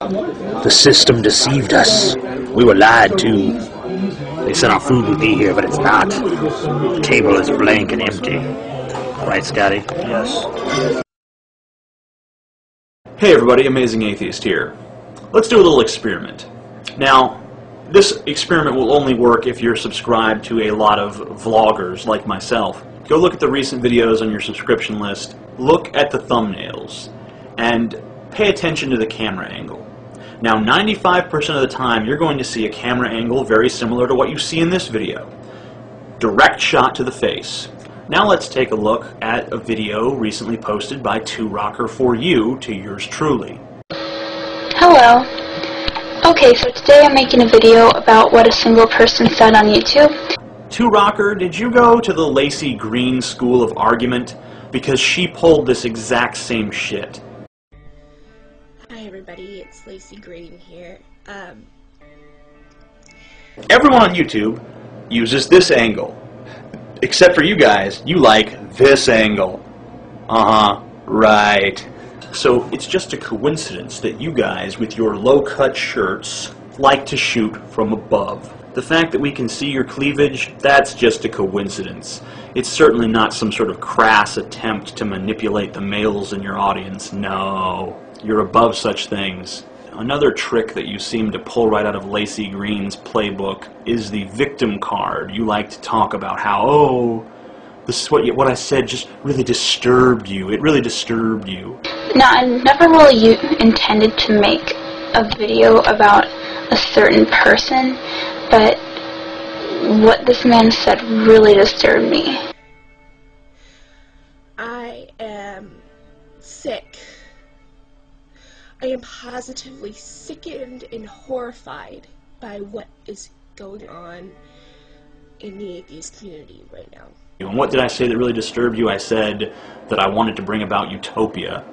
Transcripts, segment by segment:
The system deceived us. We were lied to. They said our food would be here, but it's not. The table is blank and empty. Right, Scotty? Yes. Hey everybody, Amazing Atheist here. Let's do a little experiment. Now, this experiment will only work if you're subscribed to a lot of vloggers like myself. Go look at the recent videos on your subscription list, look at the thumbnails, and pay attention to the camera angle. Now, 95% of the time, you're going to see a camera angle very similar to what you see in this video. Direct shot to the face. Now let's take a look at a video recently posted by 2Rocker for you to yours truly. Hello. Okay, so today I'm making a video about what a single person said on YouTube. 2Rocker, did you go to the Lacey Green School of Argument? Because she pulled this exact same shit. Hi everybody, it's Lacey Green here. Everyone on YouTube uses this angle. Except for you guys, you like this angle. Right. So it's just a coincidence that you guys with your low-cut shirts like to shoot from above. The fact that we can see your cleavage, that's just a coincidence. It's certainly not some sort of crass attempt to manipulate the males in your audience. No, you're above such things. Another trick that you seem to pull right out of Lacey Green's playbook is the victim card. You like to talk about how, oh, this is what I said just really disturbed you. It really disturbed you. Now, I never really intended to make a video about a certain person, but what this man said really disturbed me. I am sick. I am positively sickened and horrified by what is going on in the atheist community right now. And what did I say that really disturbed you? I said that I wanted to bring about utopia.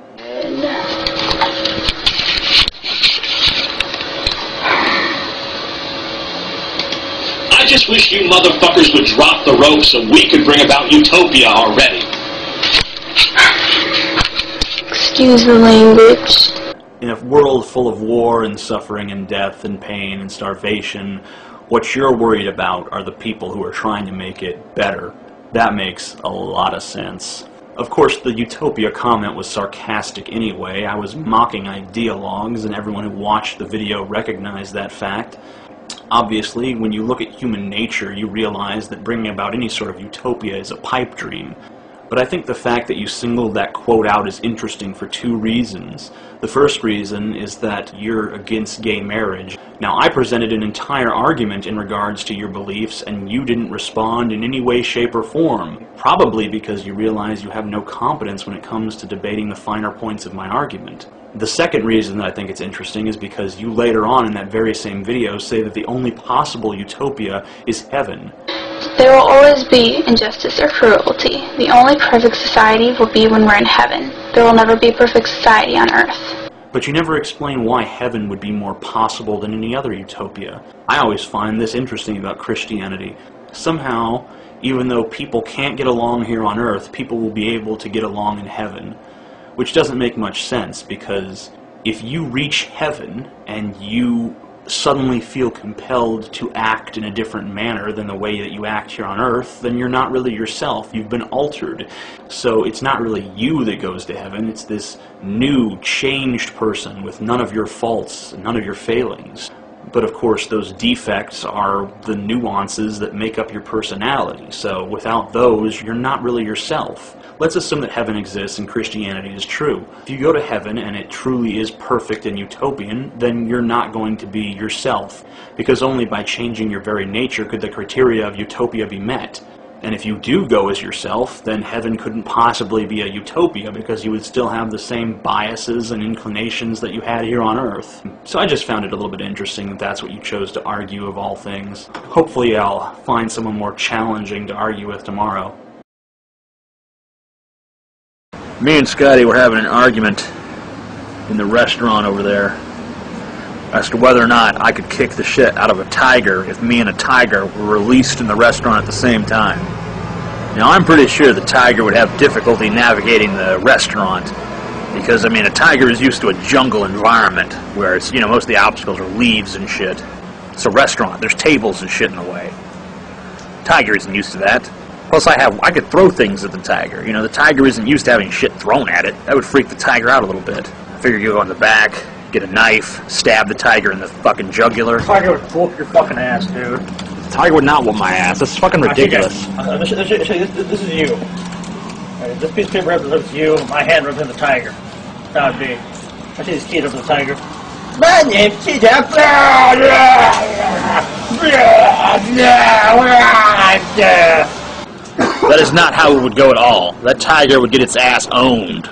I just wish you motherfuckers would drop the rope so we could bring about utopia already. Excuse the language. In a world full of war and suffering and death and pain and starvation, what you're worried about are the people who are trying to make it better. That makes a lot of sense. Of course, the utopia comment was sarcastic anyway. I was mocking ideologues, and everyone who watched the video recognized that fact. Obviously, when you look at human nature, you realize that bringing about any sort of utopia is a pipe dream. But I think the fact that you singled that quote out is interesting for two reasons. The first reason is that you're against gay marriage. Now, I presented an entire argument in regards to your beliefs, and you didn't respond in any way, shape, or form. Probably because you realize you have no competence when it comes to debating the finer points of my argument. The second reason that I think it's interesting is because you later on in that very same video say that the only possible utopia is heaven. There will always be injustice or cruelty. The only perfect society will be when we're in heaven. There will never be a perfect society on earth. But you never explain why heaven would be more possible than any other utopia. I always find this interesting about Christianity. Somehow, even though people can't get along here on earth, people will be able to get along in heaven. Which doesn't make much sense, because if you reach heaven and you suddenly feel compelled to act in a different manner than the way that you act here on earth, then you're not really yourself. You've been altered. So it's not really you that goes to heaven. It's this new, changed person with none of your faults, none of your failings. But of course, those defects are the nuances that make up your personality. So without those, you're not really yourself. Let's assume that heaven exists and Christianity is true. If you go to heaven and it truly is perfect and utopian, then you're not going to be yourself. Because only by changing your very nature could the criteria of utopia be met. And if you do go as yourself, then heaven couldn't possibly be a utopia because you would still have the same biases and inclinations that you had here on earth. So I just found it a little bit interesting that that's what you chose to argue of all things. Hopefully I'll find someone more challenging to argue with tomorrow. Me and Scotty were having an argument in the restaurant over there as to whether or not I could kick the shit out of a tiger if me and a tiger were released in the restaurant at the same time. Now, I'm pretty sure the tiger would have difficulty navigating the restaurant, Because, I mean, a tiger is used to a jungle environment where it's, you know, most of the obstacles are leaves and shit. It's a restaurant. There's tables and shit in the way. Tiger isn't used to that. Plus, I could throw things at the tiger. You know, the tiger isn't used to having shit thrown at it. That would freak the tiger out a little bit. I figure you go in the back, get a knife, stab the tiger in the fucking jugular. The tiger would whoop your fucking ass, dude. The tiger would not whoop my ass. That's fucking ridiculous. This is you. This piece of paper represents you. My hand represents the tiger. That would be. I see these keys up the tiger. My name's Cheetah. That is not how it would go at all. That tiger would get its ass owned.